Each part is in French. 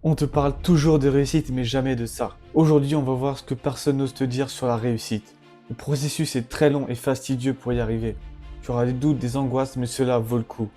On te parle toujours de réussite, mais jamais de ça. Aujourd'hui, on va voir ce que personne n'ose te dire sur la réussite. Le processus est très long et fastidieux pour y arriver. Tu auras des doutes, des angoisses, mais cela vaut le coup.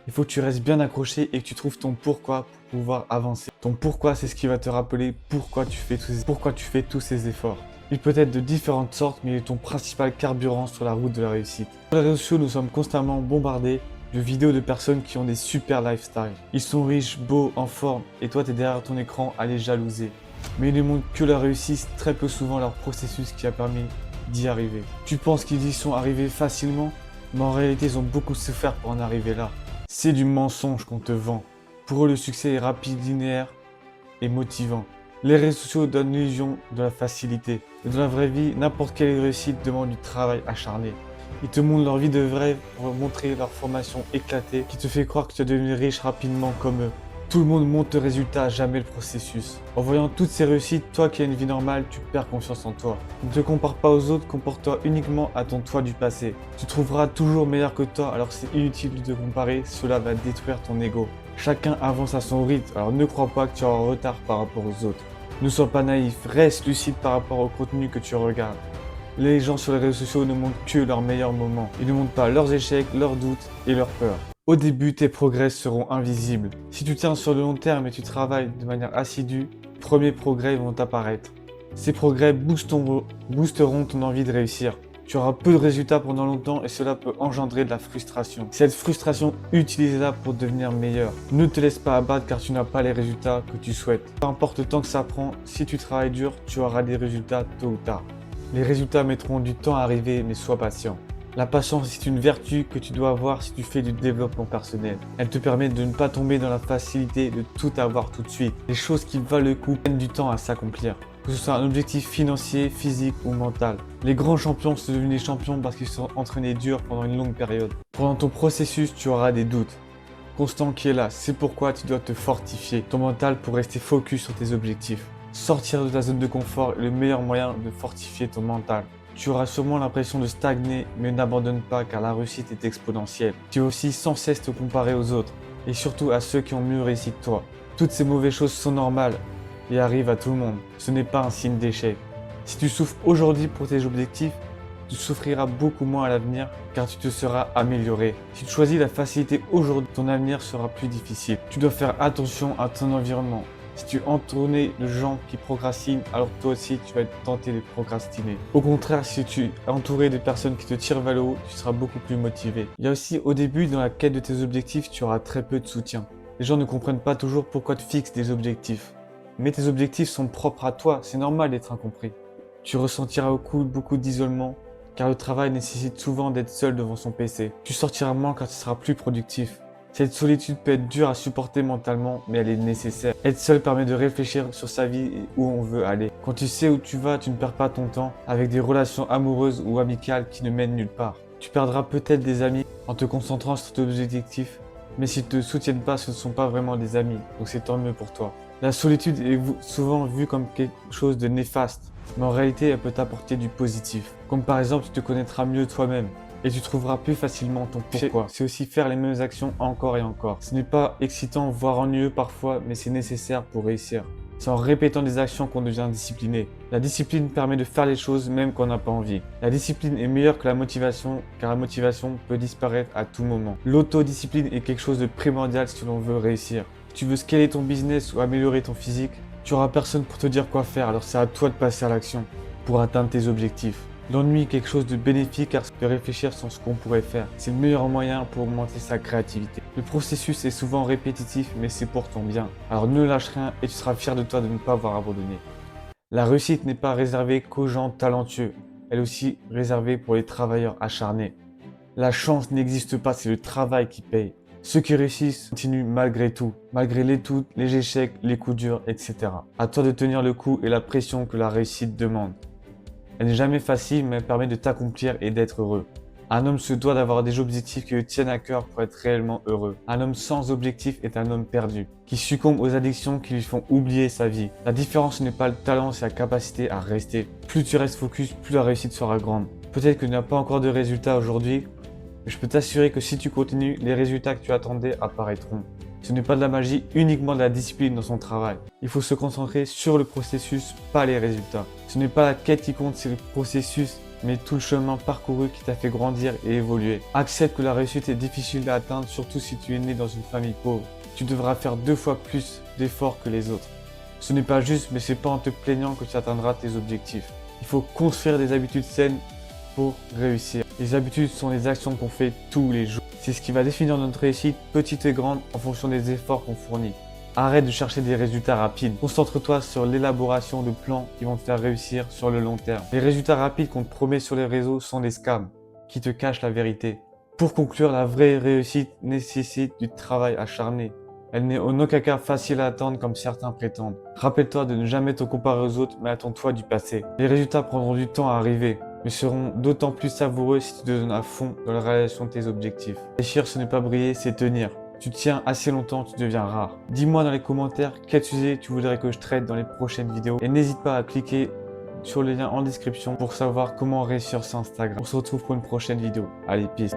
Il faut que tu restes bien accroché et que tu trouves ton pourquoi pour pouvoir avancer. Ton pourquoi, c'est ce qui va te rappeler pourquoi tu fais tous ces efforts. Il peut être de différentes sortes, mais il est ton principal carburant sur la route de la réussite. Sur les réseaux sociaux, nous sommes constamment bombardés de vidéos de personnes qui ont des super lifestyles. Ils sont riches, beaux, en forme, et toi t'es derrière ton écran à les jalouser. Mais ils ne montrent que leur réussite, très peu souvent leur processus qui a permis d'y arriver. Tu penses qu'ils y sont arrivés facilement, mais en réalité ils ont beaucoup souffert pour en arriver là. C'est du mensonge qu'on te vend. Pour eux, le succès est rapide, linéaire et motivant. Les réseaux sociaux donnent l'illusion de la facilité. Mais dans la vraie vie, n'importe quelle réussite demande du travail acharné. Ils te montrent leur vie de vrai pour montrer leur formation éclatée qui te fait croire que tu vas devenir riche rapidement comme eux. Tout le monde montre le résultat, jamais le processus. En voyant toutes ces réussites, toi qui as une vie normale, tu perds confiance en toi. Ne te compare pas aux autres, compare-toi uniquement à ton toi du passé. Tu trouveras toujours meilleur que toi, alors c'est inutile de te comparer, cela va détruire ton ego. Chacun avance à son rythme, alors ne crois pas que tu es en retard par rapport aux autres. Ne sois pas naïf, reste lucide par rapport au contenu que tu regardes. Les gens sur les réseaux sociaux ne montrent que leurs meilleurs moments. Ils ne montrent pas leurs échecs, leurs doutes et leurs peurs. Au début, tes progrès seront invisibles. Si tu tiens sur le long terme et tu travailles de manière assidue, premiers progrès vont apparaître. Ces progrès boosteront ton envie de réussir. Tu auras peu de résultats pendant longtemps et cela peut engendrer de la frustration. Cette frustration, utilise-la pour devenir meilleur. Ne te laisse pas abattre car tu n'as pas les résultats que tu souhaites. Peu importe le temps que ça prend, si tu travailles dur, tu auras des résultats tôt ou tard. Les résultats mettront du temps à arriver, mais sois patient. La patience est une vertu que tu dois avoir si tu fais du développement personnel. Elle te permet de ne pas tomber dans la facilité de tout avoir tout de suite. Les choses qui valent le coup prennent du temps à s'accomplir. Que ce soit un objectif financier, physique ou mental. Les grands champions sont devenus des champions parce qu'ils se sont entraînés dur pendant une longue période. Pendant ton processus, tu auras des doutes. Constant qui est là, c'est pourquoi tu dois te fortifier ton mental pour rester focus sur tes objectifs. Sortir de ta zone de confort est le meilleur moyen de fortifier ton mental. Tu auras sûrement l'impression de stagner, mais n'abandonne pas car la réussite est exponentielle. Tu vas aussi sans cesse te comparer aux autres, et surtout à ceux qui ont mieux réussi que toi. Toutes ces mauvaises choses sont normales et arrivent à tout le monde. Ce n'est pas un signe d'échec. Si tu souffres aujourd'hui pour tes objectifs, tu souffriras beaucoup moins à l'avenir car tu te seras amélioré. Si tu choisis la facilité aujourd'hui, ton avenir sera plus difficile. Tu dois faire attention à ton environnement. Si tu es entouré de gens qui procrastinent, alors toi aussi tu vas être tenté de procrastiner. Au contraire, si tu es entouré de personnes qui te tirent vers le haut, tu seras beaucoup plus motivé. Il y a aussi au début, dans la quête de tes objectifs, tu auras très peu de soutien. Les gens ne comprennent pas toujours pourquoi tu fixes des objectifs. Mais tes objectifs sont propres à toi, c'est normal d'être incompris. Tu ressentiras beaucoup d'isolement, car le travail nécessite souvent d'être seul devant son PC. Tu sortiras moins car tu seras plus productif. Cette solitude peut être dure à supporter mentalement, mais elle est nécessaire. Être seul permet de réfléchir sur sa vie et où on veut aller. Quand tu sais où tu vas, tu ne perds pas ton temps avec des relations amoureuses ou amicales qui ne mènent nulle part. Tu perdras peut-être des amis en te concentrant sur tes objectifs, mais s'ils ne te soutiennent pas, ce ne sont pas vraiment des amis, donc c'est tant mieux pour toi. La solitude est souvent vue comme quelque chose de néfaste, mais en réalité elle peut t'apporter du positif. Comme par exemple, tu te connaîtras mieux toi-même. Et tu trouveras plus facilement ton pourquoi. C'est aussi faire les mêmes actions encore et encore. Ce n'est pas excitant, voire ennuyeux parfois, mais c'est nécessaire pour réussir. C'est en répétant des actions qu'on devient discipliné. La discipline permet de faire les choses même quand on n'a pas envie. La discipline est meilleure que la motivation, car la motivation peut disparaître à tout moment. L'autodiscipline est quelque chose de primordial si l'on veut réussir. Si tu veux scaler ton business ou améliorer ton physique, tu n'auras personne pour te dire quoi faire, alors c'est à toi de passer à l'action pour atteindre tes objectifs. L'ennui est quelque chose de bénéfique car de réfléchir sur ce qu'on pourrait faire. C'est le meilleur moyen pour augmenter sa créativité. Le processus est souvent répétitif mais c'est pour ton bien. Alors ne lâche rien et tu seras fier de toi de ne pas avoir abandonné. La réussite n'est pas réservée qu'aux gens talentueux. Elle est aussi réservée pour les travailleurs acharnés. La chance n'existe pas, c'est le travail qui paye. Ceux qui réussissent continuent malgré tout, malgré les doutes, les échecs, les coups durs, etc. À toi de tenir le coup et la pression que la réussite demande. Elle n'est jamais facile, mais elle permet de t'accomplir et d'être heureux. Un homme se doit d'avoir des objectifs qui le tiennent à cœur pour être réellement heureux. Un homme sans objectif est un homme perdu, qui succombe aux addictions qui lui font oublier sa vie. La différence n'est pas le talent, c'est la capacité à rester. Plus tu restes focus, plus la réussite sera grande. Peut-être que tu n'as pas encore de résultats aujourd'hui, mais je peux t'assurer que si tu continues, les résultats que tu attendais apparaîtront. Ce n'est pas de la magie, uniquement de la discipline dans son travail. Il faut se concentrer sur le processus, pas les résultats. Ce n'est pas la quête qui compte, c'est le processus, mais tout le chemin parcouru qui t'a fait grandir et évoluer. Accepte que la réussite est difficile à atteindre, surtout si tu es né dans une famille pauvre. Tu devras faire 2 fois plus d'efforts que les autres. Ce n'est pas juste, mais c'est pas en te plaignant que tu atteindras tes objectifs. Il faut construire des habitudes saines pour réussir. Les habitudes sont les actions qu'on fait tous les jours. C'est ce qui va définir notre réussite, petite et grande, en fonction des efforts qu'on fournit. Arrête de chercher des résultats rapides. Concentre-toi sur l'élaboration de plans qui vont te faire réussir sur le long terme. Les résultats rapides qu'on te promet sur les réseaux sont des scams qui te cachent la vérité. Pour conclure, la vraie réussite nécessite du travail acharné. Elle n'est en aucun cas facile à atteindre comme certains prétendent. Rappelle-toi de ne jamais te comparer aux autres, mais attends-toi du passé. Les résultats prendront du temps à arriver, mais seront d'autant plus savoureux si tu te donnes à fond dans la réalisation de tes objectifs. Réussir, ce n'est pas briller, c'est tenir. Tu tiens assez longtemps, tu deviens rare. Dis-moi dans les commentaires quel sujet tu voudrais que je traite dans les prochaines vidéos. Et n'hésite pas à cliquer sur le lien en description pour savoir comment réussir sur Instagram. On se retrouve pour une prochaine vidéo. Allez, peace.